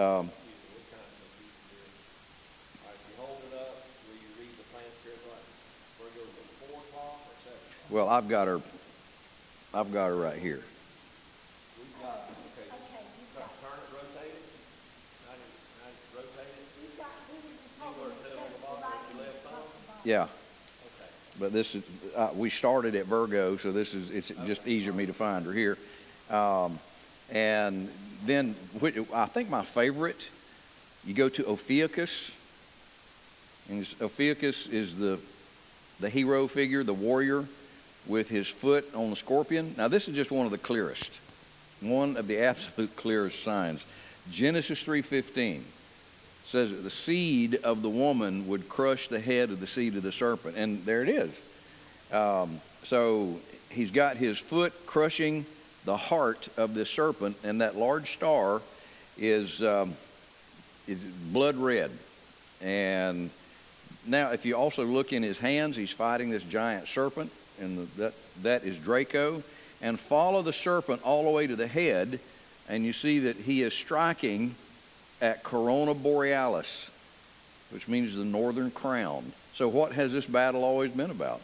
Um, well, I've got her right here. We've got, okay, turn it, rotate it, 90 rotate it. See where it said on the bottom with your left thumb? Yeah. Okay. But this is, we started at Virgo, so it's just easier for me to find her here. And then I think my favorite, you go to Ophiuchus, and Ophiuchus is the hero figure, the warrior, with his foot on the scorpion. Now this is just one of the clearest, one of the absolute clearest signs. Genesis 3:15 says that the seed of the woman would crush the head of the seed of the serpent, and there it is. So he's got his foot crushing the heart of this serpent, and that large star is blood red. And now if you also look in his hands, he's fighting this giant serpent, and that is Draco. And follow the serpent all the way to the head, and you see that he is striking at Corona Borealis, which means the northern crown. So what has this battle always been about?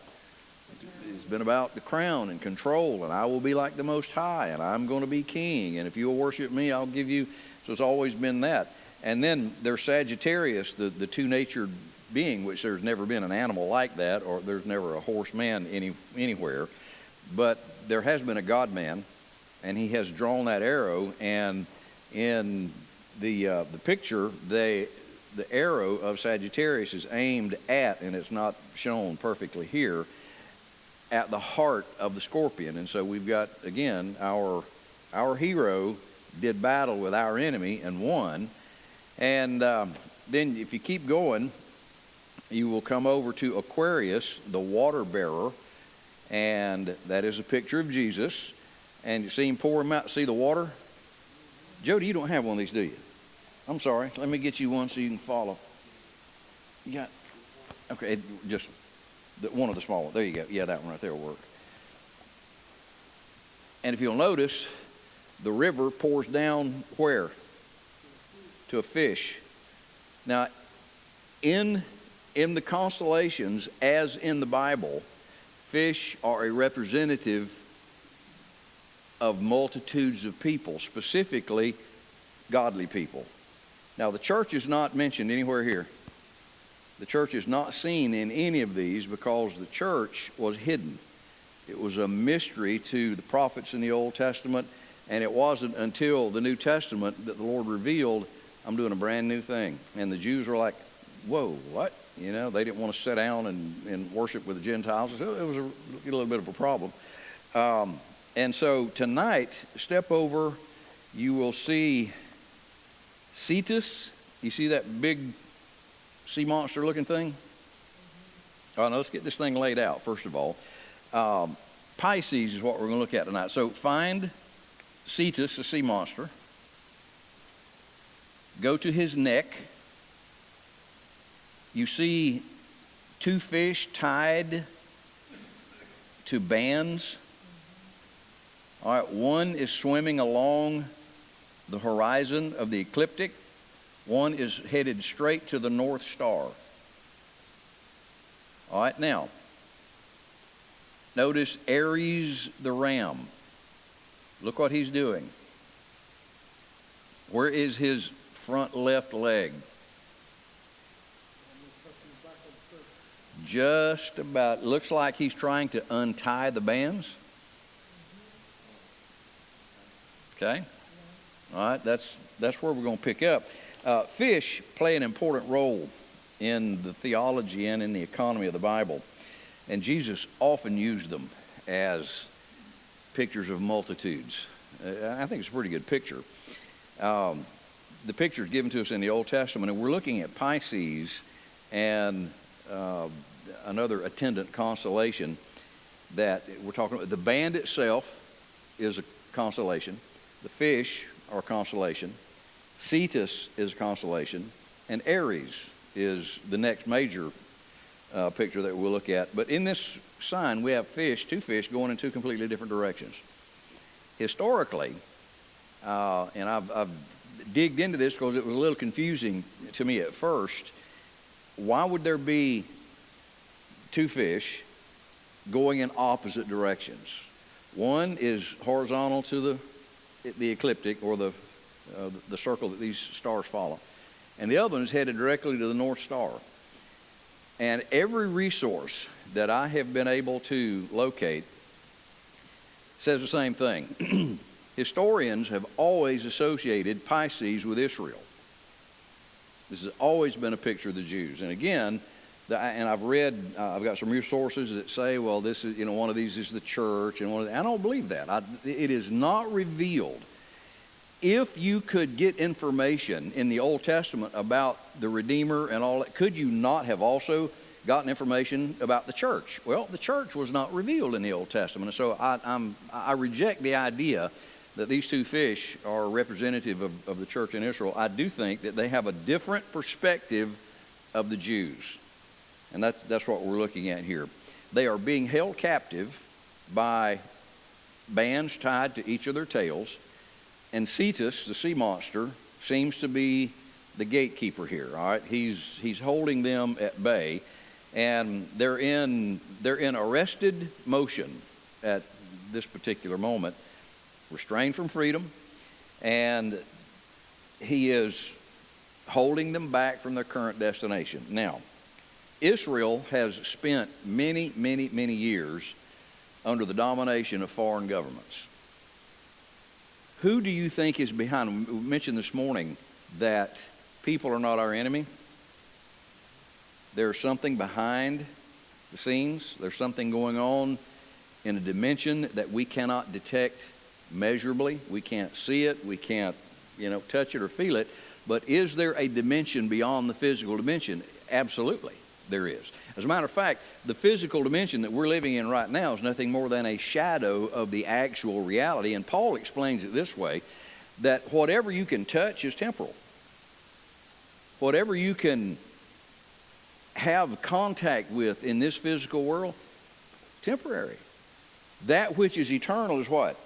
It's been about the crown and control, and I will be like the Most High, and I'm going to be king, and if you'll worship me, I'll give you. So it's always been that. And then there's Sagittarius, the two-natured being, which there's never been an animal like that, or there's never a horseman anywhere. But there has been a God-man, and he has drawn that arrow, and in the picture, the arrow of Sagittarius is aimed at, and it's not shown perfectly here, at the heart of the scorpion. And so we've got, again, our hero did battle with our enemy and won. And then if you keep going, you will come over to Aquarius, the water bearer, and that is a picture of Jesus. And you see him pour him out. See the water? Jody, you don't have one of these, do you? I'm sorry. Let me get you one so you can follow. You got, okay, just one of the small ones. There you go. Yeah, that one right there will work. And if you'll notice, the river pours down where? To a fish. Now, in the constellations, as in the Bible, fish are a representative of multitudes of people, specifically godly people. Now, the church is not mentioned anywhere here. The church is not seen in any of these because the church was hidden. It was a mystery to the prophets in the Old Testament, and it wasn't until the New Testament that the Lord revealed, I'm doing a brand new thing. And the Jews were like, whoa, what? You know, they didn't want to sit down and worship with the Gentiles. So it was a little bit of a problem. And so tonight, step over, you will see Cetus. You see that big sea monster looking thing? Oh, no, let's get this thing laid out first of all. Pisces is what we're going to look at tonight. So find Cetus, the sea monster. Go to his neck. You see two fish tied to bands. All right, one is swimming along the horizon of the ecliptic. One is headed straight to the North Star. All right, now, notice Aries the ram. Look what he's doing. Where is his front left leg? Just about. Looks like he's trying to untie the bands. Okay? All right, that's where we're going to pick up. Fish play an important role in the theology and in the economy of the Bible. And Jesus often used them as pictures of multitudes. I think it's a pretty good picture. The picture is given to us in the Old Testament, and we're looking at Pisces and another attendant constellation that we're talking about. The band itself is a constellation. The fish are a constellation. Cetus is a constellation. And Aries is the next major picture that we'll look at. But in this sign, we have two fish going in two completely different directions. Historically, and I've digged into this because it was a little confusing to me at first. Why would there be two fish going in opposite directions? One is horizontal to the ecliptic, or the circle that these stars follow, and the other one is headed directly to the North Star. And every resource that I have been able to locate says the same thing. Historians have always associated Pisces with Israel. This has always been a picture of the Jews. And again, and I've read, I've got some resources that say, well, this is, one of these is the church, and I don't believe that. It is not revealed. If you could get information in the Old Testament about the Redeemer and all that, could you not have also gotten information about the church? Well, the church was not revealed in the Old Testament. And so I reject the idea that these two fish are representative of the church in Israel. I do think that they have a different perspective of the Jews. And that's what we're looking at here. They are being held captive by bands tied to each of their tails. And Cetus, the sea monster, seems to be the gatekeeper here. All right, he's holding them at bay, and they're in arrested motion at this particular moment, restrained from freedom, and he is holding them back from their current destination. Now, Israel has spent many, many, many years under the domination of foreign governments. Who do you think is behind? We mentioned this morning that people are not our enemy. There's something behind the scenes. There's something going on in a dimension that we cannot detect measurably. We can't see it. We can't, touch it or feel it. But is there a dimension beyond the physical dimension? Absolutely, there is. As a matter of fact, the physical dimension that we're living in right now is nothing more than a shadow of the actual reality. And Paul explains it this way, that whatever you can touch is temporal. Whatever you can have contact with in this physical world, temporary. That which is eternal is what?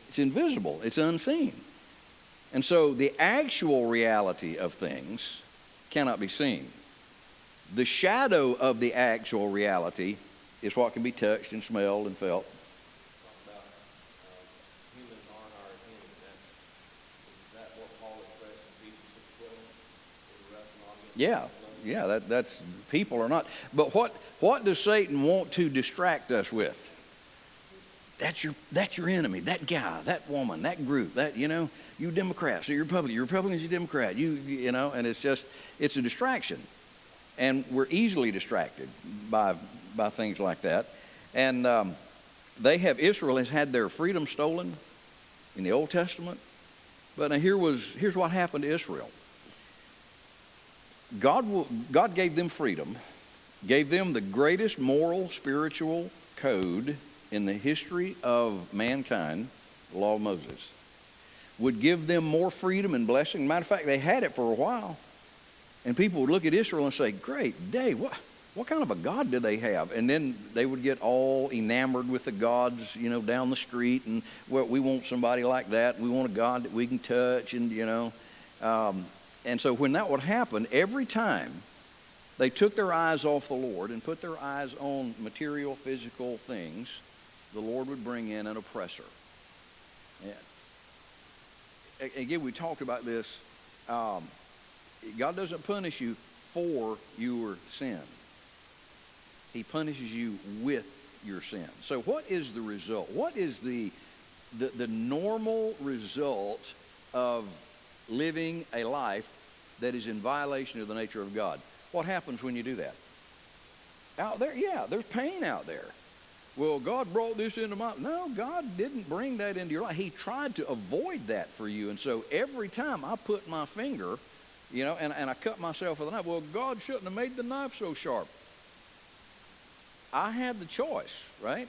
It's invisible. It's unseen. And so the actual reality of things cannot be seen. The shadow of the actual reality is what can be touched and smelled and felt. Talk about humans aren't our enemy. Is that what Paul expressed in Ephesians 6:12? Yeah, that's people are not. But what does Satan want to distract us with? That's your enemy, that guy, that woman, that group, that, you Democrats, you're Republicans, you Democrat, and it's a distraction. And we're easily distracted by things like that. And Israel has had their freedom stolen in the Old Testament. But now here's what happened to Israel. God gave them freedom, gave them the greatest moral, spiritual code in the history of mankind, the law of Moses. Would give them more freedom and blessing. Matter of fact, they had it for a while. And people would look at Israel and say, great day, what kind of a God do they have? And then they would get all enamored with the gods, down the street. And, well, we want somebody like that. We want a God that we can touch. And, and so when that would happen, every time they took their eyes off the Lord and put their eyes on material, physical things, the Lord would bring in an oppressor. And again, we talked about this. God doesn't punish you for your sin. He punishes you with your sin. So what is the result? What is the normal result of living a life that is in violation of the nature of God? What happens when you do that? Out there, there's pain out there. Well, God brought this into my... No, God didn't bring that into your life. He tried to avoid that for you. And so every time I put my finger... and I cut myself with a knife. Well, God shouldn't have made the knife so sharp. I had the choice, right?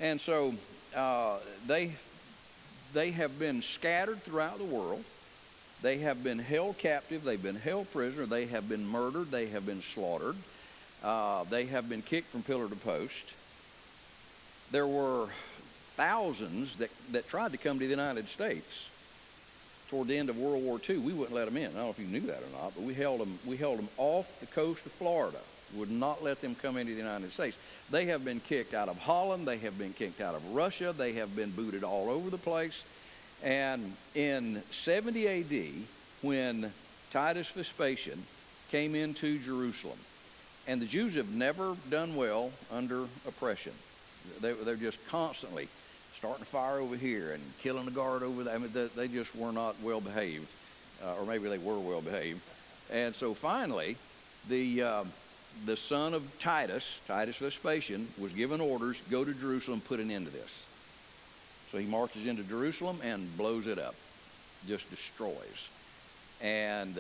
And so they have been scattered throughout the world. They have been held captive. They've been held prisoner. They have been murdered. They have been slaughtered. They have been kicked from pillar to post. There were thousands that tried to come to the United States. toward the end of World War II, we wouldn't let them in. I don't know if you knew that or not, but we held them off the coast of Florida. Would not let them come into the United States. They have been kicked out of Holland. They have been kicked out of Russia. They have been booted all over the place. And in 70 A.D., when Titus Vespasian came into Jerusalem, and the Jews have never done well under oppression. They're just constantly starting a fire over here and killing a guard over there. I mean, they just were not well behaved, or maybe they were well behaved. And so finally, the son of Titus Vespasian, was given orders, go to Jerusalem, put an end to this. So he marches into Jerusalem and blows it up, just destroys. And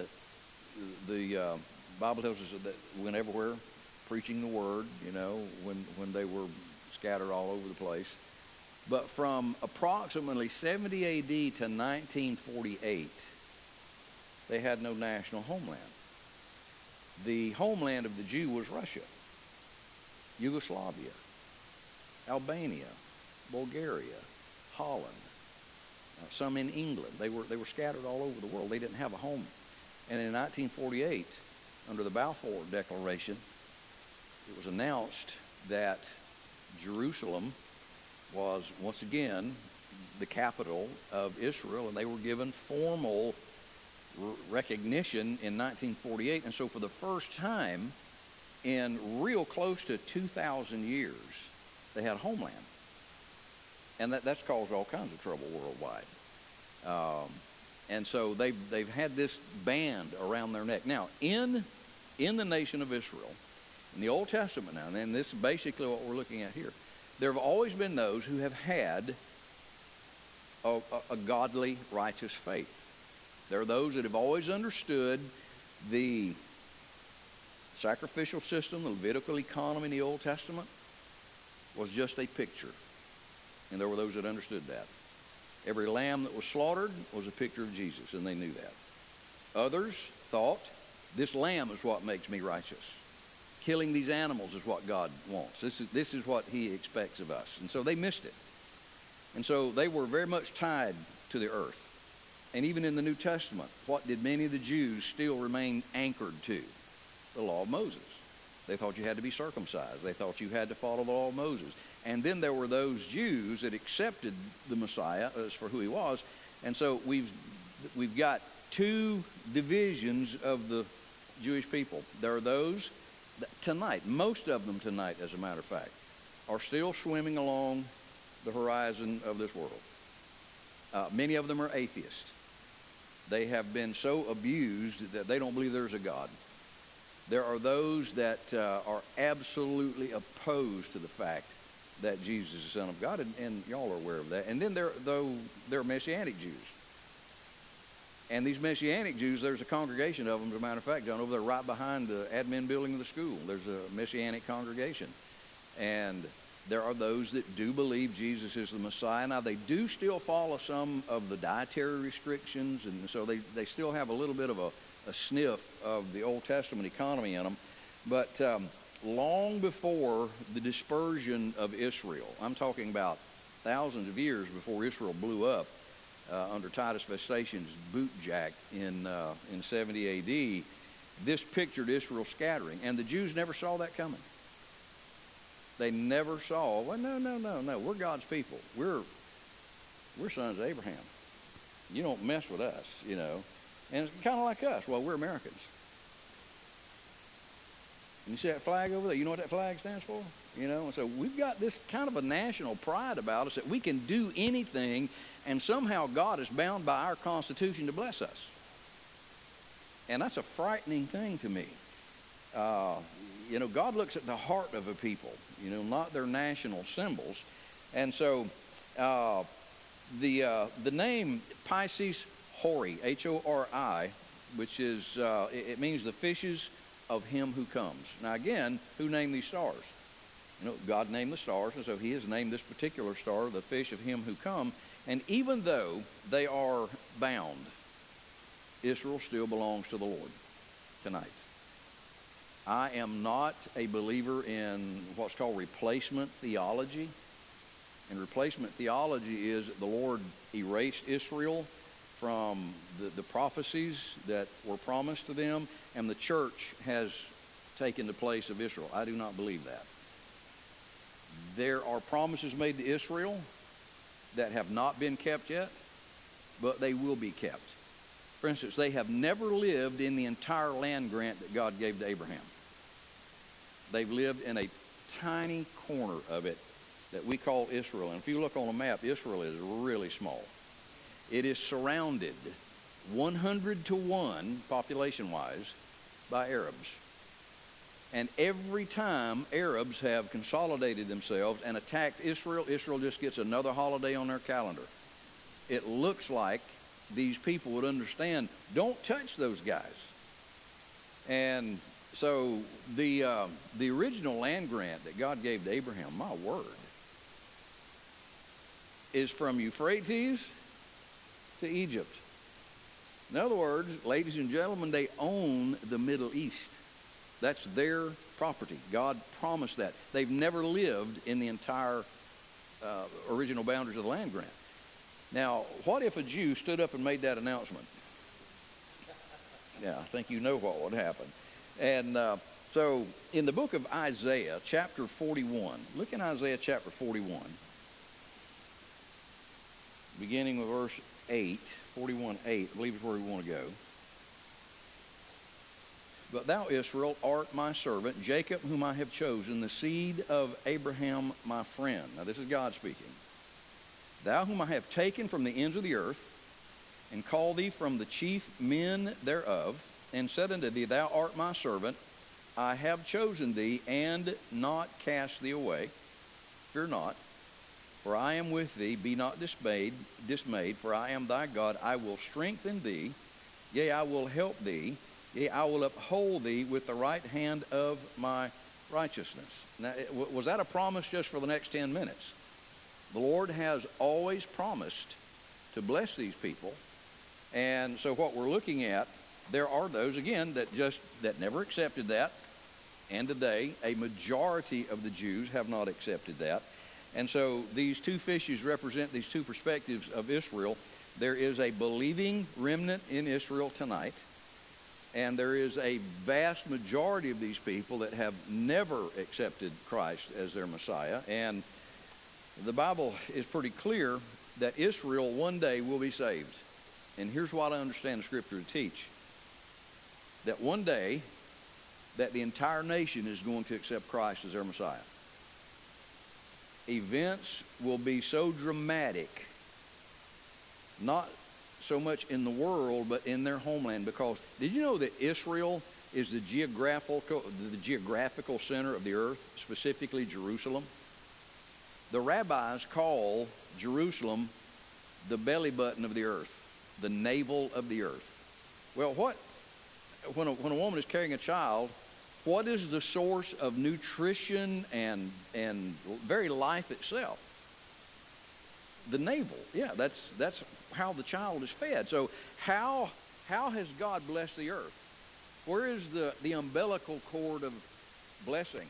the Bible tells us that went everywhere preaching the word, when they were scattered all over the place. But from approximately 70 A.D. to 1948, they had no national homeland. The homeland of the Jew was Russia, Yugoslavia, Albania, Bulgaria, Holland, some in England. They were scattered all over the world. They didn't have a home. And in 1948, under the Balfour Declaration, it was announced that Jerusalem was once again the capital of Israel, and they were given formal recognition in 1948. And so for the first time in real close to 2,000 years, they had a homeland. And that's caused all kinds of trouble worldwide. And so they've had this band around their neck. Now, in the nation of Israel, in the Old Testament now, and this is basically what we're looking at here, there have always been those who have had a godly, righteous faith. There are those that have always understood the sacrificial system, the Levitical economy in the Old Testament was just a picture. And there were those that understood that. Every lamb that was slaughtered was a picture of Jesus, and they knew that. Others thought, this lamb is what makes me righteous. Killing these animals is what God wants. This is what he expects of us. And so they missed it. And so they were very much tied to the earth. And even in the New Testament, what did many of the Jews still remain anchored to? The law of Moses. They thought you had to be circumcised. They thought you had to follow the law of Moses. And then there were those Jews that accepted the Messiah as for who he was. And so we've got two divisions of the Jewish people. There are those that tonight, most of them tonight, as a matter of fact, are still swimming along the horizon of this world. Many of them are atheists. They have been so abused that they don't believe there's a God. There are those that are absolutely opposed to the fact that Jesus is the Son of God, and y'all are aware of that. And then there are Messianic Jews. And these Messianic Jews, there's a congregation of them, as a matter of fact, John, over there right behind the admin building of the school. There's a Messianic congregation. And there are those that do believe Jesus is the Messiah. Now, they do still follow some of the dietary restrictions, and so they still have a little bit of a sniff of the Old Testament economy in them. But long before the dispersion of Israel, I'm talking about thousands of years before Israel blew up under Titus Vespasian's bootjack in 70 A.D., this pictured Israel scattering, and the Jews never saw that coming. They never saw, well, no, we're God's people. We're sons of Abraham. You don't mess with us, And it's kind of like us. Well, we're Americans. And you see that flag over there? You know what that flag stands for? And so we've got this kind of a national pride about us that we can do anything, and somehow God is bound by our Constitution to bless us. And that's a frightening thing to me. God looks at the heart of a people, not their national symbols. And so the name Pisces Hori, Hori, which is, it means the fishes of him who comes. Now again, who named these stars? God named the stars, and so he has named this particular star the fish of him who come. And even though they are bound, Israel still belongs to the Lord tonight. I am not a believer in what's called replacement theology. And replacement theology is that the Lord erased Israel from the prophecies that were promised to them, and the church has taken the place of Israel. I do not believe that. There are promises made to Israel that have not been kept yet, but they will be kept. For instance, they have never lived in the entire land grant that God gave to Abraham. They've lived in a tiny corner of it that we call Israel. And if you look on a map, Israel is really small. It is surrounded 100-to-1 population-wise by Arabs. And every time Arabs have consolidated themselves and attacked Israel, Israel just gets another holiday on their calendar. It looks like these people would understand, don't touch those guys. And so the original land grant that God gave to Abraham, my word, is from Euphrates to Egypt. In other words, ladies and gentlemen, they own the Middle East. That's their property. God promised that. They've never lived in the entire original boundaries of the land grant. Now, what if a Jew stood up and made that announcement? Yeah, I think you know what would happen. And so in the book of Isaiah, chapter 41, look in Isaiah chapter 41, beginning with verse 8, 41:8, I believe is where we want to go. But thou, Israel, art my servant, Jacob, whom I have chosen, the seed of Abraham, my friend. Now, this is God speaking. Thou, whom I have taken from the ends of the earth, and called thee from the chief men thereof, and said unto thee, Thou art my servant, I have chosen thee, and not cast thee away. Fear not, for I am with thee. Be not dismayed, for I am thy God. I will strengthen thee, yea, I will help thee. Yea, I will uphold thee with the right hand of my righteousness. Now, was that a promise just for the next 10 minutes? The Lord has always promised to bless these people. And so what we're looking at, there are those, again, that never accepted that. And today, a majority of the Jews have not accepted that. And so these two fishes represent these two perspectives of Israel. There is a believing remnant in Israel tonight. And there is a vast majority of these people that have never accepted Christ as their Messiah. And the Bible is pretty clear that Israel one day will be saved. And here's what I understand the Scripture to teach. That one day, that the entire nation is going to accept Christ as their Messiah. Events will be so dramatic, not so much in the world, but in their homeland. Because did you know that Israel is the geographical center of the earth, specifically Jerusalem? The rabbis call Jerusalem the belly button of the earth, the navel of the earth. Well, when a woman is carrying a child, what is the source of nutrition and very life itself? The navel. Yeah, that's how the child is fed. So how has God blessed the earth? Where is the umbilical cord of blessing?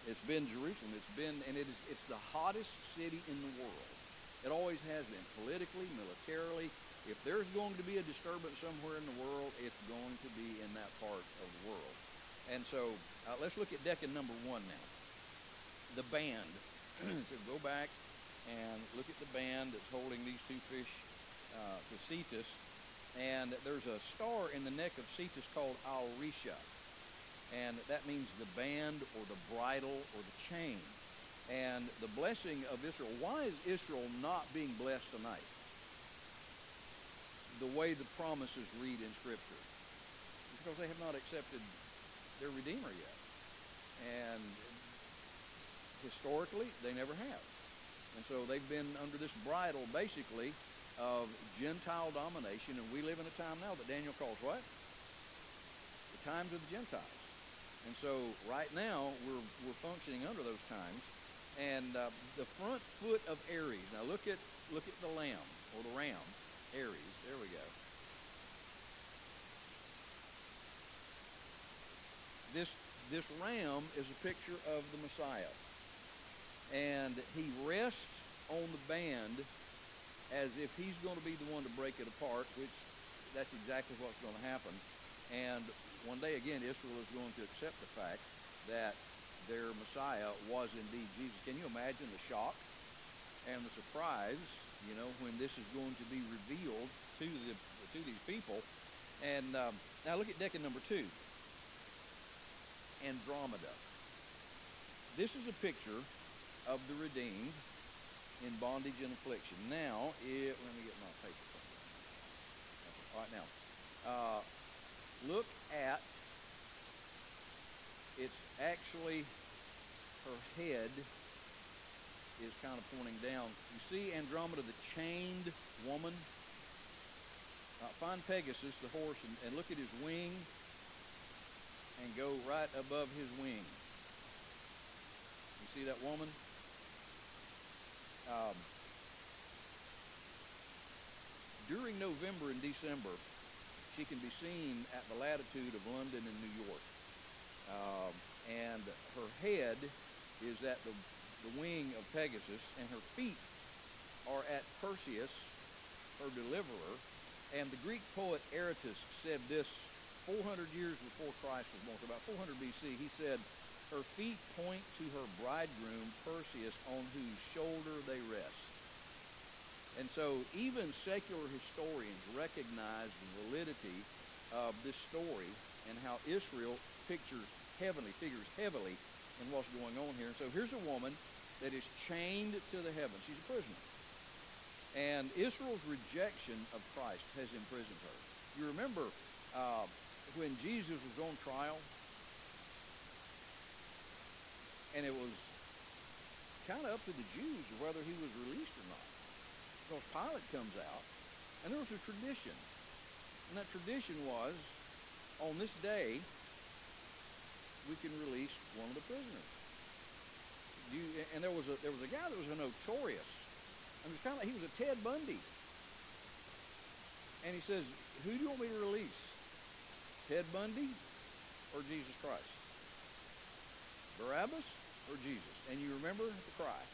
It's been Jerusalem. It's the hottest city in the world. It always has been, politically, militarily. If there's going to be a disturbance somewhere in the world, it's going to be in that part of the world. And so let's look at deacon number 1 now. The band. So go back and look at the band that's holding these two fish to Cetus. And there's a star in the neck of Cetus called Al-Risha. And that means the band or the bridle or the chain. And the blessing of Israel. Why is Israel not being blessed tonight? The way the promises read in Scripture. Because they have not accepted their Redeemer yet. And historically, they never have. And so they've been under this bridle, basically, of Gentile domination. And we live in a time now that Daniel calls what? The times of the Gentiles. And so right now, we're functioning under those times. And the front foot of Aries. Now look at the lamb, or the ram. Aries. There we go. This ram is a picture of the Messiah. And he rests on the band as if he's going to be the one to break it apart, which that's exactly what's going to happen. And one day again, Israel is going to accept the fact that their Messiah was indeed Jesus. Can you imagine the shock and the surprise, when this is going to be revealed to these people? And now look at deacon number 2, Andromeda. This is a picture of the redeemed in bondage and affliction. Now, let me get my paper. All right, now, look at, it's actually, her head is kind of pointing down. You see Andromeda, the chained woman? Find Pegasus, the horse, and look at his wing, and go right above his wing. You see that woman? During November and December, she can be seen at the latitude of London and New York. And her head is at the wing of Pegasus, and her feet are at Perseus, her deliverer. And the Greek poet Aratus said this 400 years before Christ was born, so about 400 BC. He said, her feet point to her bridegroom, Perseus, on whose shoulder they rest. And so even secular historians recognize the validity of this story and how Israel figures heavily in what's going on here. And so here's a woman that is chained to the heavens. She's a prisoner. And Israel's rejection of Christ has imprisoned her. You remember when Jesus was on trial, and it was kind of up to the Jews whether he was released or not. Because Pilate comes out, and there was a tradition. And that tradition was, on this day, we can release one of the prisoners. And there was a guy that was a notorious. I mean, he was a Ted Bundy. And he says, who do you want me to release? Ted Bundy or Jesus Christ? Barabbas or Jesus? And you remember the cry.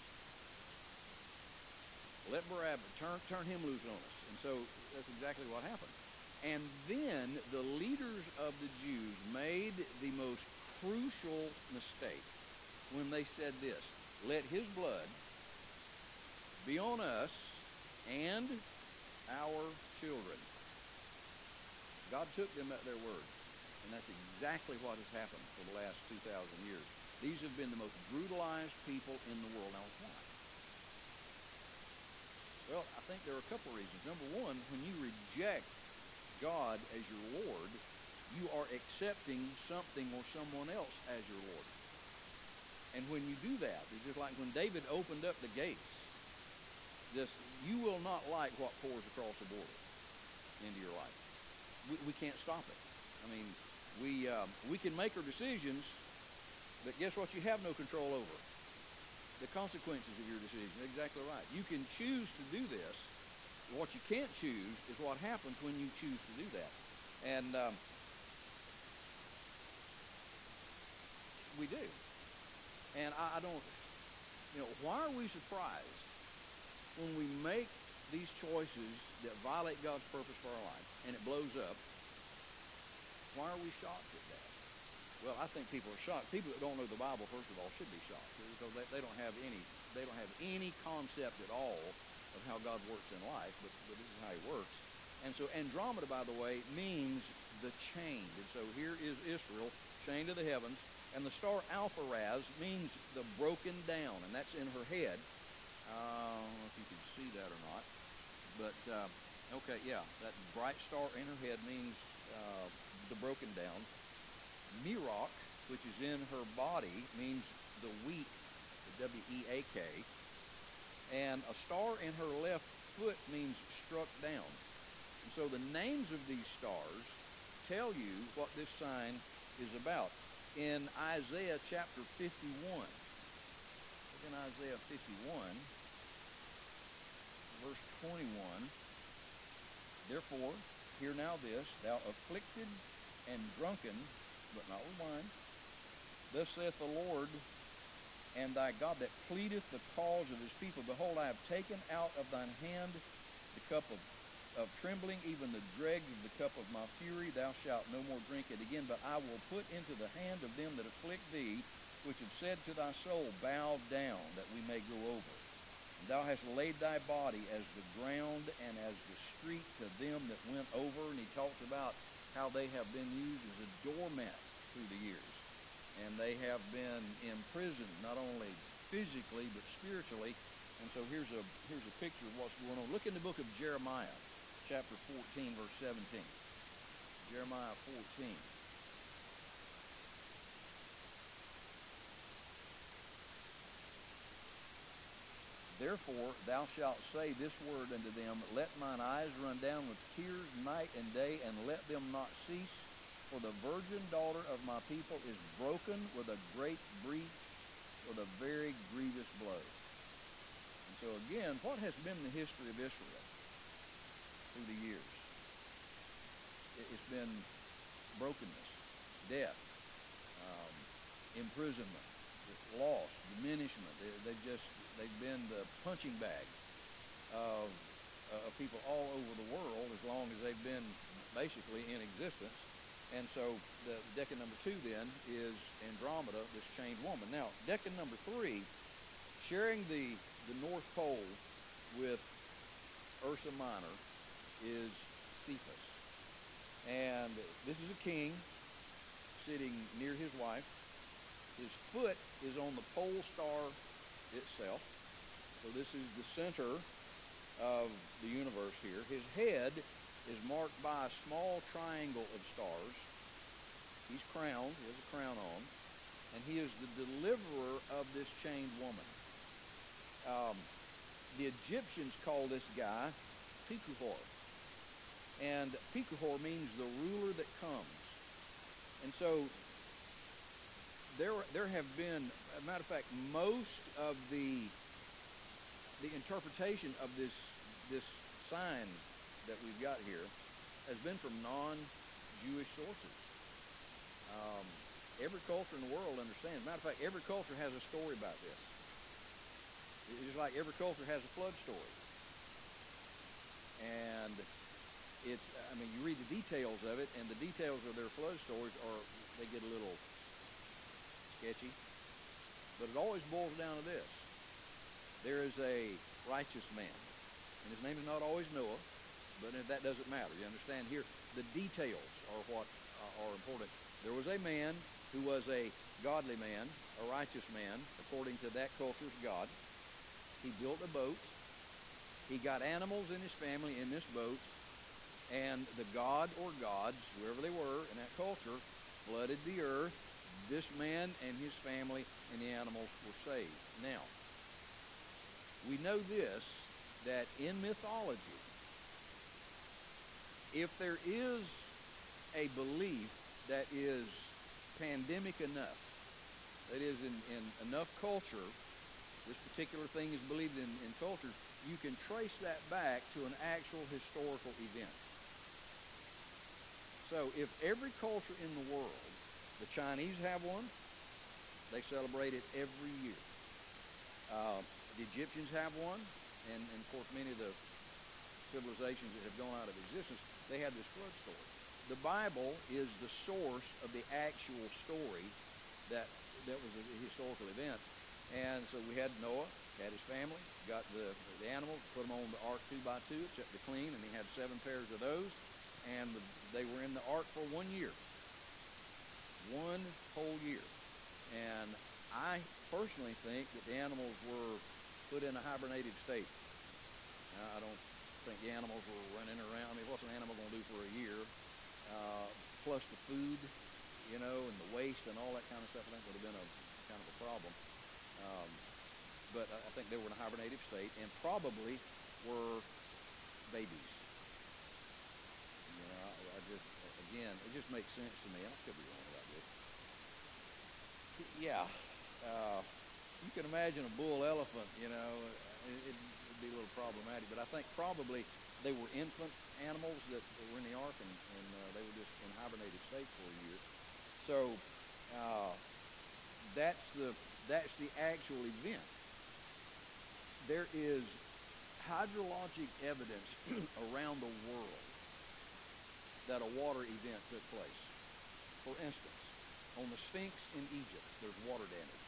Let Barabbas, turn him loose on us. And so that's exactly what happened. And then the leaders of the Jews made the most crucial mistake when they said this, let his blood be on us and our children. God took them at their word. And that's exactly what has happened for the last 2,000 years. These have been the most brutalized people in the world. Now, why? Well, I think there are a couple reasons. Number one, when you reject God as your Lord, you are accepting something or someone else as your Lord. And when you do that, it's just like when David opened up the gates, you will not like what pours across the border into your life. We can't stop it. I mean, we can make our decisions, but guess what? You have no control over the consequences of your decision. Exactly right. You can choose to do this. What you can't choose is what happens when you choose to do that. And we do. And I don't, why are we surprised when we make these choices that violate God's purpose for our life and it blows up? Why are we shocked at that? Well, I think people are shocked. People that don't know the Bible, first of all, should be shocked because they don't have any concept at all of how God works in life, but this is how he works. And so Andromeda, by the way, means the chained. And so here is Israel, chained to the heavens, and the star Alpharaz means the broken down, and that's in her head. I don't know if you can see that or not, but okay, yeah, that bright star in her head means the broken down. Meroch, which is in her body, means the weak, the W-E-A-K. And a star in her left foot means struck down. And so the names of these stars tell you what this sign is about. In Isaiah chapter 51, look in Isaiah 51, verse 21, therefore, hear now this, thou afflicted and drunken, but not with wine. Thus saith the Lord and thy God that pleadeth the cause of his people. Behold, I have taken out of thine hand the cup of trembling, even the dregs of the cup of my fury. Thou shalt no more drink it again, but I will put into the hand of them that afflict thee, which have said to thy soul, bow down, that we may go over. And thou hast laid thy body as the ground and as the street to them that went over. And he talks about how they have been used as a doormat through the years. And they have been imprisoned, not only physically, but spiritually. And so here's a picture of what's going on. Look in the book of Jeremiah, chapter 14, verse 17. Jeremiah 14. Therefore thou shalt say this word unto them, let mine eyes run down with tears night and day, and let them not cease. For the virgin daughter of my people is broken with a great breach, with a very grievous blow. And so again, what has been the history of Israel through the years? It's been brokenness, death, imprisonment, loss, diminishment. They've been the punching bag of people all over the world as long as they've been basically in existence. And so the decan number 2 then is Andromeda, this chained woman. Now, decan number 3, sharing the North Pole with Ursa Minor, is Cephas. And this is a king sitting near his wife. His foot is on the pole star itself. So this is the center of the universe here. His head is marked by a small triangle of stars. He's crowned. He has a crown on. And he is the deliverer of this chained woman. The Egyptians call this guy Pekuhor. And Pekuhor means the ruler that comes. And so there have been, as a matter of fact, most of the interpretation of this sign that we've got here has been from non-Jewish sources. Every culture in the world understands. As a matter of fact, every culture has a story about this. It's just like every culture has a flood story. And you read the details of it, and the details of their flood stories they get a little sketchy. But it always boils down to this. There is a righteous man, and his name is not always Noah, but that doesn't matter. You understand here, the details are what are important. There was a man who was a godly man, a righteous man, according to that culture's God. He built a boat. He got animals in his family in this boat, and the god or gods, whoever they were in that culture, flooded the earth. This man and his family and the animals were saved. Now, we know this, that in mythology, if there is a belief that is pandemic enough, that is in enough culture, this particular thing is believed in cultures, you can trace that back to an actual historical event. So if every culture in the world, the Chinese have one, they celebrate it every year. The Egyptians have one, and of course many of the civilizations that have gone out of existence, they have this flood story. The Bible is the source of the actual story that was a historical event. And so we had Noah, had his family, got the animals, put them on the ark 2 by 2, except the clean, and he had 7 pairs of those, and they were in the ark for 1 year. 1 whole year. And I personally think that the animals were put in a hibernated state. I don't think the animals were running around. I mean, what's an animal going to do for a year? Plus the food, and the waste and all that kind of stuff, I think would have been a kind of a problem. But I think they were in a hibernative state and probably were babies. It just makes sense to me. I could be wrong about this. Yeah. You can imagine a bull elephant, it'd be a little problematic. But I think probably they were infant animals that were in the ark, and they were just in hibernated state for a year. So that's the actual event. There is hydrologic evidence around the world that a water event took place. For instance, on the Sphinx in Egypt, there's water damage.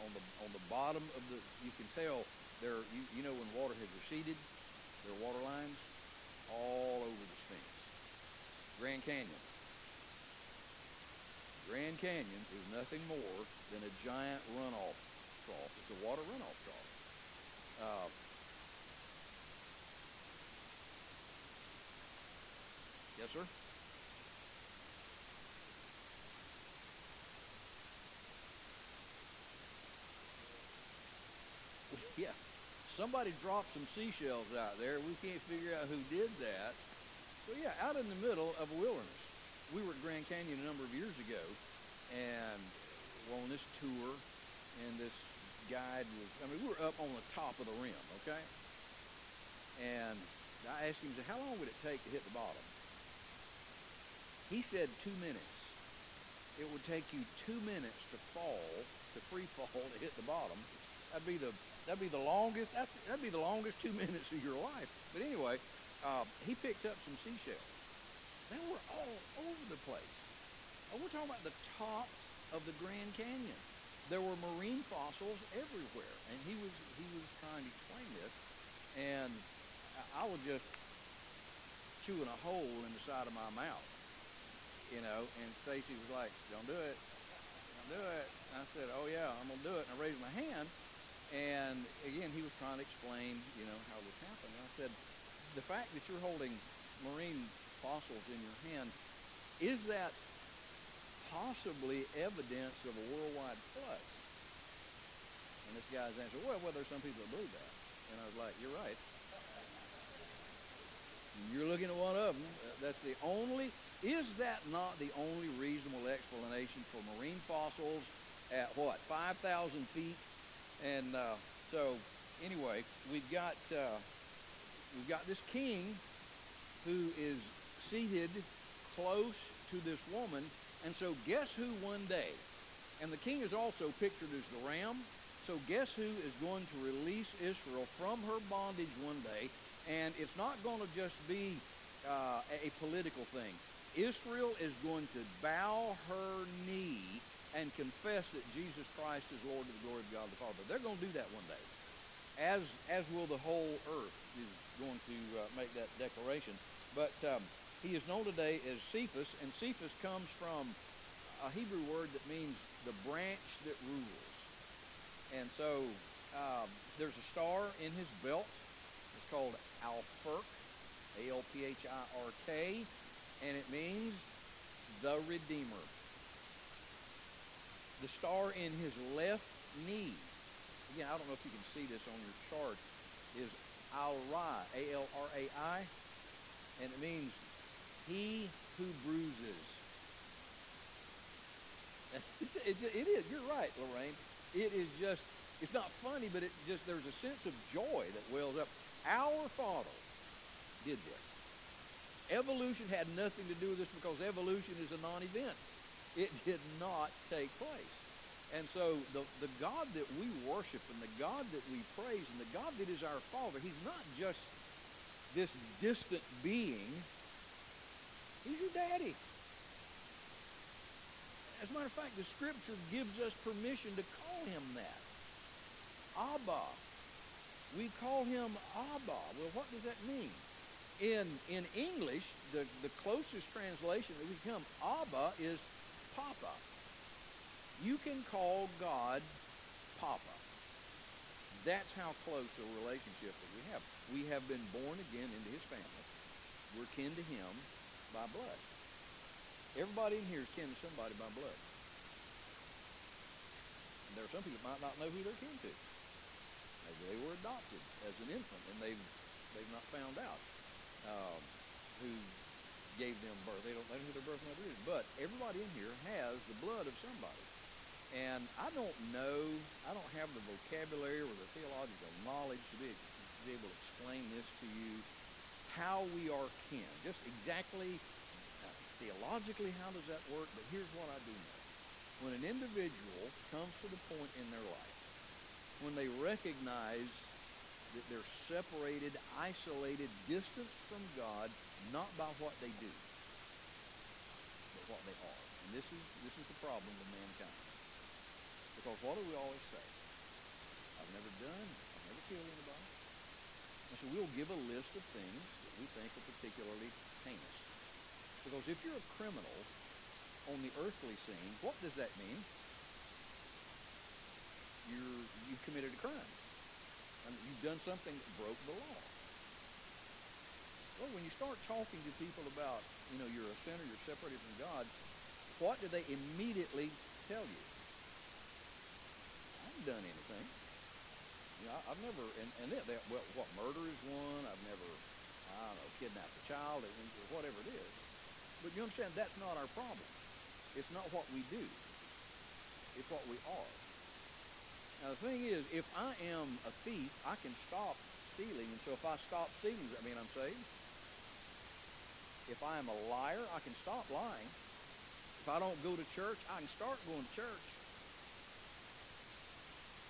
On the bottom of the, you can tell there, you know when water has receded, there are water lines all over the Sphinx. Grand Canyon. Grand Canyon is nothing more than a giant runoff trough. It's a water runoff trough. Yes, sir? Yeah. Somebody dropped some seashells out there. We can't figure out who did that. So yeah, out in the middle of a wilderness. We were at Grand Canyon a number of years ago, and we're on this tour, and this guide was, we were up on the top of the rim, okay? And I asked him, how long would it take to hit the bottom? He said 2 minutes. It would take you 2 minutes to free fall to hit the bottom. That'd be the longest 2 minutes of your life. But anyway, he picked up some seashells. They were all over the place. We're talking about the top of the Grand Canyon. There were marine fossils everywhere, and he was trying to explain this, and I was just chewing a hole in the side of my mouth, and Stacy was like, "Don't do it, don't do it." And I said, "Oh yeah, I'm gonna do it." And I raised my hand, and again he was trying to explain, how this happened. And I said, "The fact that you're holding marine fossils in your hand, is that possibly evidence of a worldwide flood?" And this guy's answer, well, there's some people that believe that. And I was like, you're right. You're looking at one of them. Is that not the only reasonable explanation for marine fossils at 5,000 feet? And so anyway, we've got this king who is seated close to this woman. And so guess who one day, and the king is also pictured as the ram, so guess who is going to release Israel from her bondage one day? And it's not going to just be a political thing. Israel is going to bow her knee and confess that Jesus Christ is Lord to the glory of God the Father. They're going to do that one day, as will the whole earth is going to make that declaration. But he is known today as Cephas, and Cephas comes from a Hebrew word that means the branch that rules. And so there's a star in his belt. It's called Alphirk, Alphirk, and it means the Redeemer. The star in his left knee, again, I don't know if you can see this on your chart, is Alrai, Alrai, and it means he who bruises. It is, you're right, Lorraine. It is just, it's not funny, but there's a sense of joy that wells up. Our Father did this. Evolution had nothing to do with this because evolution is a non-event. It did not take place. And so the God that we worship and the God that we praise and the God that is our Father, he's not just this distant being. He's your daddy. As a matter of fact, the scripture gives us permission to call him that. Abba. We call him Abba. Well, what does that mean? In English, the closest translation that we come, Abba, is Papa. You can call God Papa. That's how close a relationship that we have. We have been born again into his family. We're kin to him by blood. Everybody in here is kin to somebody by blood. And there are some people that might not know who they're kin to. Maybe they were adopted as an infant and they've not found out who gave them birth. They don't know who their birth mother is. But everybody in here has the blood of somebody. And I don't have the vocabulary or the theological knowledge to be able to explain this to you, how we are kin. Just exactly theologically, how does that work? But here's what I do know. When an individual comes to the point in their life when they recognize that they're separated, isolated, distanced from God, not by what they do, but what they are. And this is the problem with mankind. Because what do we always say? I've never killed anybody. And so we'll give a list of things that we think are particularly heinous. Because if you're a criminal on the earthly scene, what does that mean? You've committed a crime. I mean, you've done something that broke the law. Well, when you start talking to people about, you're a sinner, you're separated from God, what do they immediately tell you? I haven't done anything. I've never, what, murder is one. I've never, kidnapped a child, whatever it is. But you understand, that's not our problem. It's not what we do. It's what we are. Now, the thing is, if I am a thief, I can stop stealing. And so if I stop stealing, does that mean I'm saved? If I am a liar, I can stop lying. If I don't go to church, I can start going to church.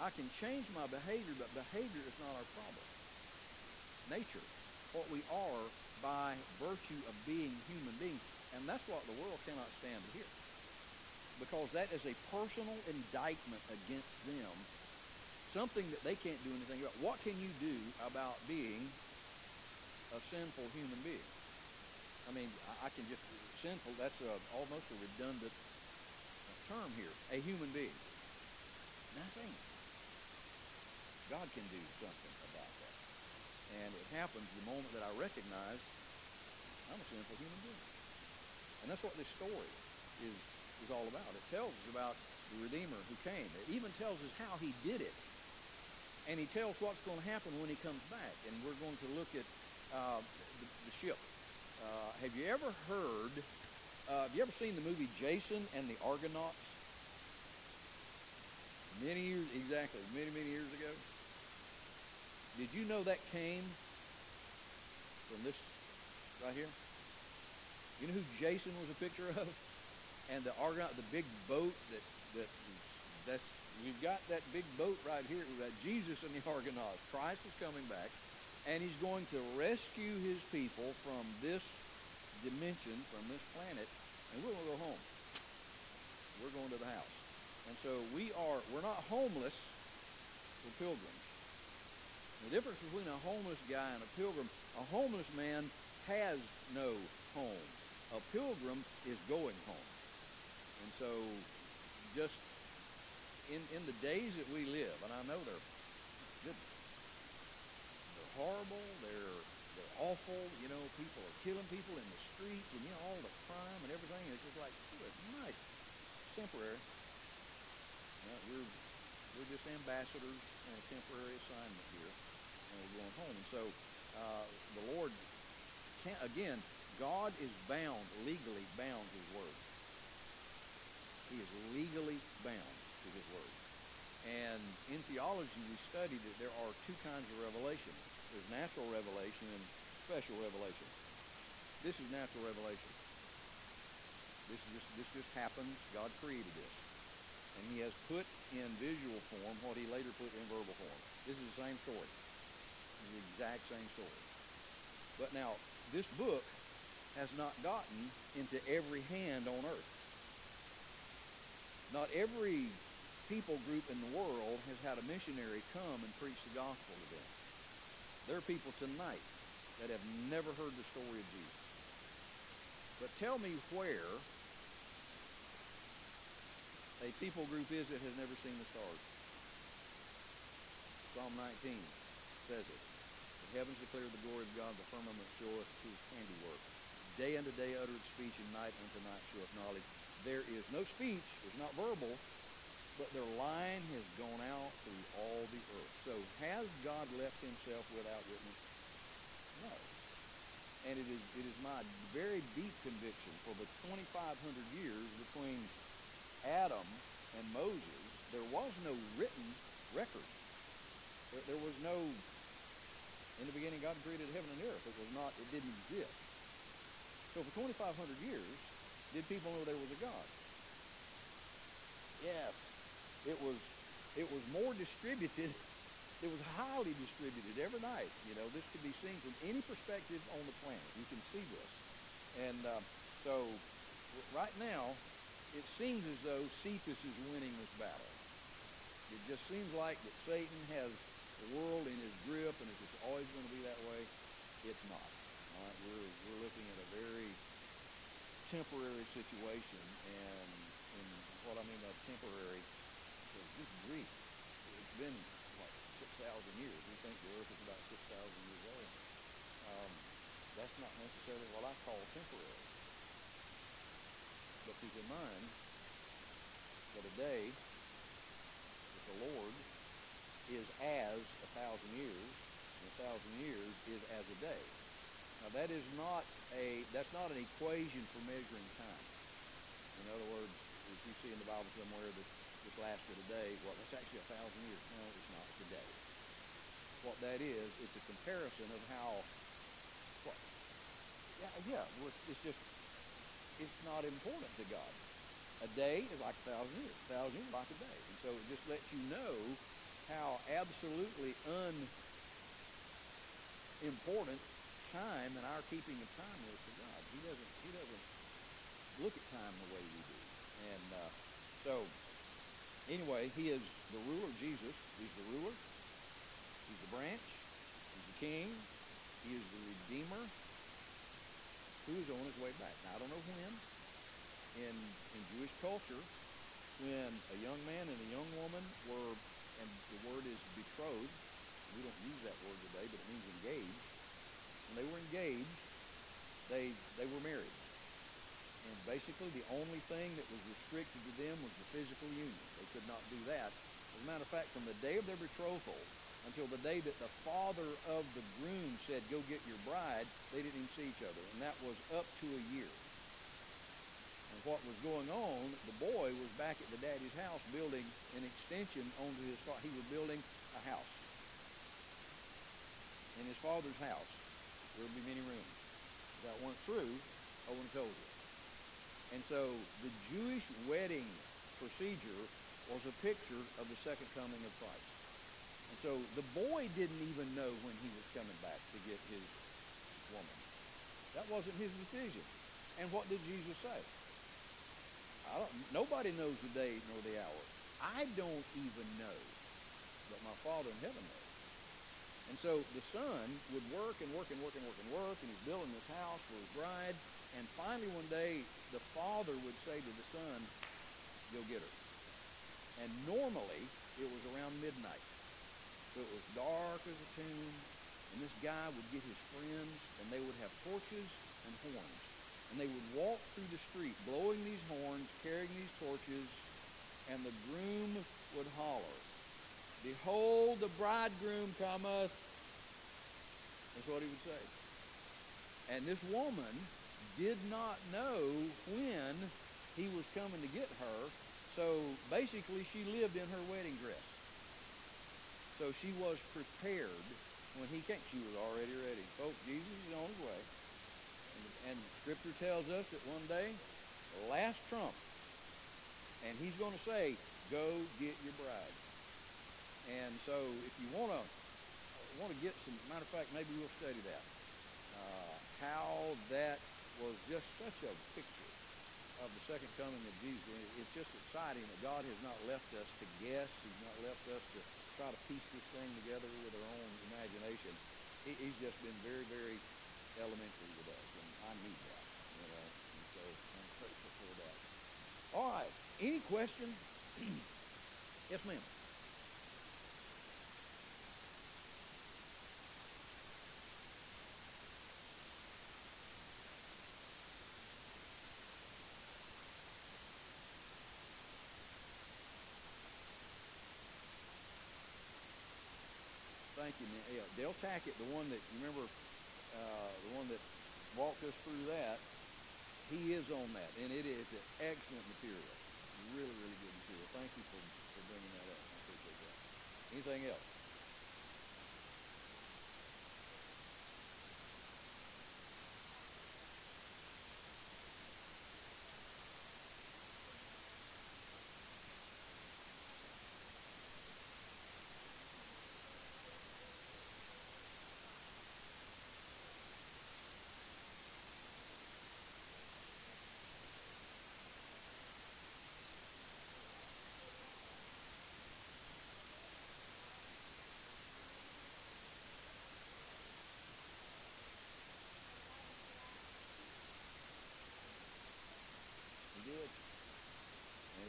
I can change my behavior, but behavior is not our problem. Nature, what we are by virtue of being human beings. And that's what the world cannot stand to hear. Because that is a personal indictment against them. Something that they can't do anything about. What can you do about being a sinful human being? I mean, I can just, sinful, that's almost a redundant term here. A human being. Nothing. God can do something about that. And it happens the moment that I recognize I'm a sinful human being. And that's what this story is all about. It tells us about the Redeemer who came. It even tells us how he did it. And he tells what's going to happen when he comes back. And we're going to look at the ship. Have you ever seen the movie Jason and the Argonauts? Many years ago. Did you know that came from this right here? You know who Jason was a picture of? And the Argonaut, the big boat that's we've got that big boat right here. We've got Jesus and the Argonauts. Christ is coming back, and he's going to rescue his people from this dimension, from this planet, and we're going to go home. We're going to the house. And so we're not homeless, we're pilgrims. The difference between a homeless guy and a pilgrim, a homeless man has no home. A pilgrim is going home. And so just in the days that we live, and I know they're horrible, they're awful, people are killing people in the streets, and all the crime and everything, and it's just like, good night. Temporary. We're just ambassadors on a temporary assignment here, and we're going home. And so the Lord can't, again, God is legally bound to his word. He is legally bound to his word. And in theology, we studied that there are two kinds of revelation. There's natural revelation and special revelation. This is natural revelation. This just happens. God created this. And he has put in visual form what he later put in verbal form. This is the same story. This is the exact same story. But now, this book has not gotten into every hand on earth. Not every people group in the world has had a missionary come and preach the gospel to them. There are people tonight that have never heard the story of Jesus. But tell me where a people group is that has never seen the stars. Psalm 19 says it. The heavens declare the glory of God, the firmament showeth his handiwork. Day unto day uttereth speech, and night unto night showeth knowledge. There is no speech, it's not verbal, but their line has gone out through all the earth. So has God left himself without witness? No. And it is my very deep conviction for the 2,500 years between Adam and Moses, there was no written record. There was no, in the beginning God created heaven and earth. It didn't exist. So for 2,500 years, did people know there was a God? Yes. It was it was more distributed. It was highly distributed every night. This could be seen from any perspective on the planet. You can see this. And so right now, it seems as though Cephas is winning this battle. It just seems like that Satan has the world in his grip, and it's just always going to be that way. It's not. All right, we're looking at a very temporary situation, and what I mean by temporary is just brief. It's been like 6,000 years. We think the earth is about 6,000 years old. That's not necessarily what I call temporary. But keep in mind that a day with the Lord is as 1,000 years, and 1,000 years is as a day. Now that's not an equation for measuring time. In other words, if you see in the Bible somewhere that this lasted a day, well, that's actually 1,000 years. No, it's not. It's a day. What that is, it's a comparison of how. Well, well, it's not important to God. A day is like 1,000 years. 1,000 years is like a day. And so it just lets you know how absolutely unimportant time and our keeping of time is to God. He doesn't look at time the way we do. And so anyway, he is the ruler, Jesus. He's the ruler. He's the branch. He's the king. He is the redeemer who is on his way back. Now, I don't know when. In Jewish culture, when a young man and a young woman were, and the word is betrothed, we don't use that word today, but it means engaged. When they were engaged, they were married. And basically the only thing that was restricted to them was the physical union. They could not do that. As a matter of fact, from the day of their betrothal until the day that the father of the groom said, go get your bride, they didn't even see each other. And that was up to a year. And what was going on, the boy was back at the daddy's house building an extension onto his father. He was building a house. In his father's house, there would be many rooms. If that weren't true, I wouldn't have told you. And so the Jewish wedding procedure was a picture of the second coming of Christ. And so the boy didn't even know when he was coming back to get his woman. That wasn't his decision. And what did Jesus say? Nobody knows the day nor the hour. I don't even know, but my Father in heaven knows. And so the son would work and work and work and work and work, and he's building this house for his bride. And finally one day, the father would say to the son, go get her. And normally, it was around midnight. So it was dark as a tomb, and this guy would get his friends, and they would have torches and horns. And they would walk through the street, blowing these horns, carrying these torches, and the groom would holler, behold, the bridegroom cometh. That's what he would say. And this woman did not know when he was coming to get her, so basically she lived in her wedding dress. So she was prepared when he came. She was already ready. Folks, Jesus is on his way. And Scripture tells us that one day, the last trump, and he's going to say, go get your bride. And so if you want to get some, matter of fact, maybe we'll study that. How that was just such a picture of the second coming of Jesus. It's just exciting that God has not left us to guess. He's not left us to try to piece this thing together with our own imagination. He's just been very, very elementary with us, and I need that, and so I'm grateful for that. All right, any question? Yes, ma'am. Thank you. Yeah, Dale Tackett, the one that, you remember, the one that walked us through that, he is on that, and it is an excellent material. Really, really good material. Thank you for bringing that up. I appreciate that. Anything else?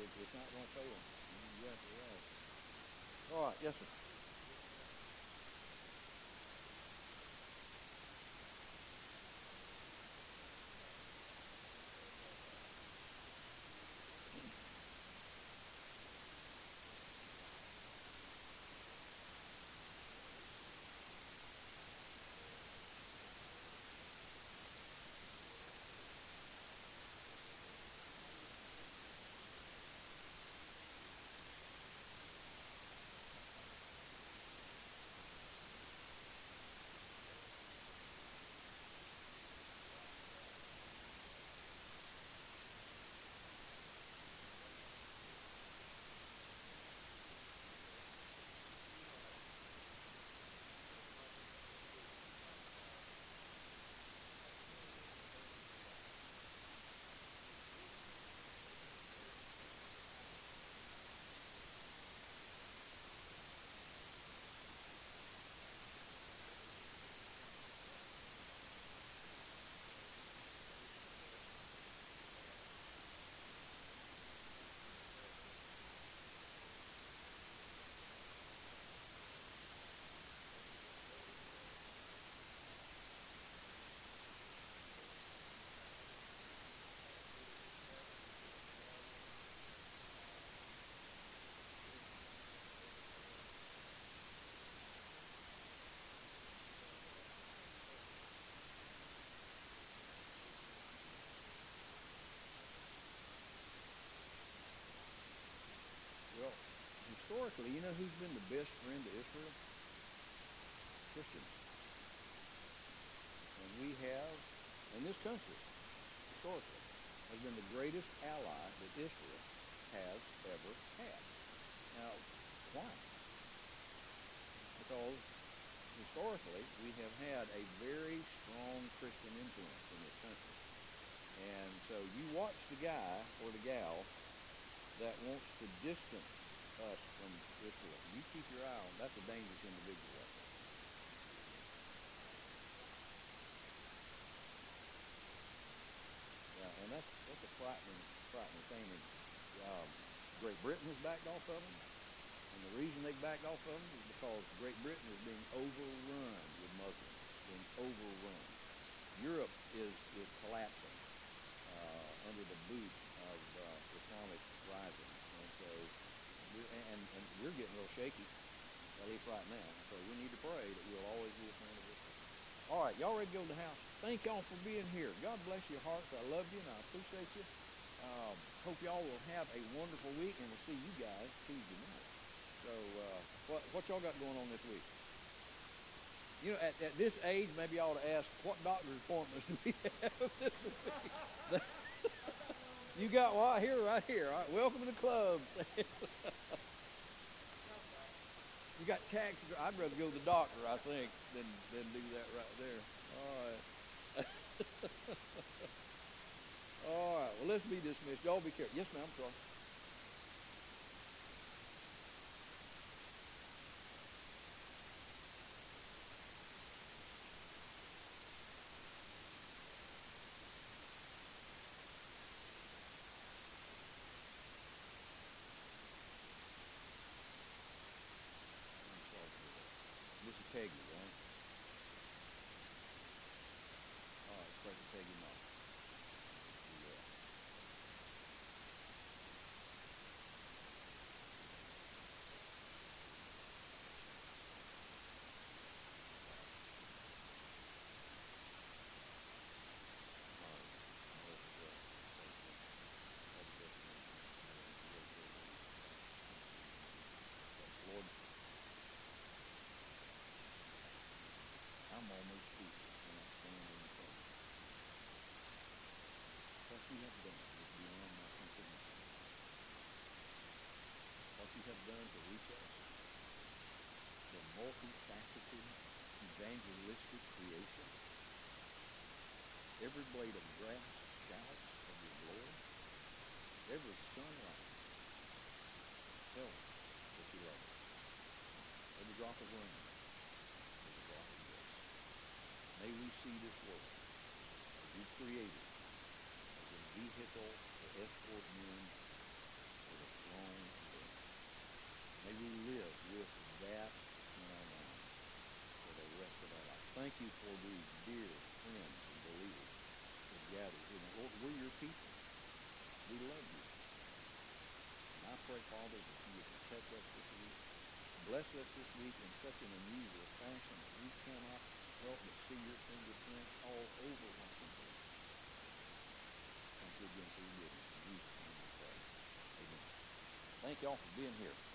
it's not going to fail. You're exactly right. All right, yes, sir. Well, historically, you know who's been the best friend to Israel? Christians. And we have, in this country, historically, has been the greatest ally that Israel has ever had. Now, why? Because historically, we have had a very strong Christian influence in this country. And so you watch the guy or the gal that wants to distance us from Israel. You keep your eye on, that's a dangerous individual. Yeah, and that's a frightening thing. And, Great Britain has backed off of them, and the reason they backed off of them is because Great Britain is being overrun with Muslims, being overrun. Europe is collapsing under the boot of Islamic rising, and so we're getting real shaky, at least right now. So we need to pray that we'll always be a friend of Israel. All right, y'all ready to go to the house? Thank y'all for being here. God bless your hearts. I love you and I appreciate you. Hope y'all will have a wonderful week, and we'll see you guys Tuesday night. So what y'all got going on this week? You know, at this age, maybe I ought to ask, what doctor's appointments do we have this week? You got one right here. All right, welcome to the club. You got taxes. I'd rather go to the doctor, I think, than do that right there. All right. All right. Well, let's be dismissed. Y'all be careful. Yes, ma'am. Sorry. I'm sorry for that. This is Peggy, right? All right. Pray for Peggy, Mom. Yeah. All right. Lord, I'm almost speechless when I stand in front of you. What you have done is beyond my comprehension. What you have done to reach us, the multifaceted, evangelistic creation, every blade of grass shouts of your glory, every sunrise tells us that you love us. Every drop of rain is a drop of grace. May we see this world as you created, as a vehicle to escort men to long day. May we live with that in our mind for the rest of our life. Thank you for these dear friends and believers that gather here. Now, Lord, we're your people. We love you. And I pray, Father, that you would protect us this week. Bless us this week in such an unusual fashion that we cannot help but see your fingerprints all over what we do. Thank you again for your goodness. In Jesus' name we pray. Amen. Thank you all for being here.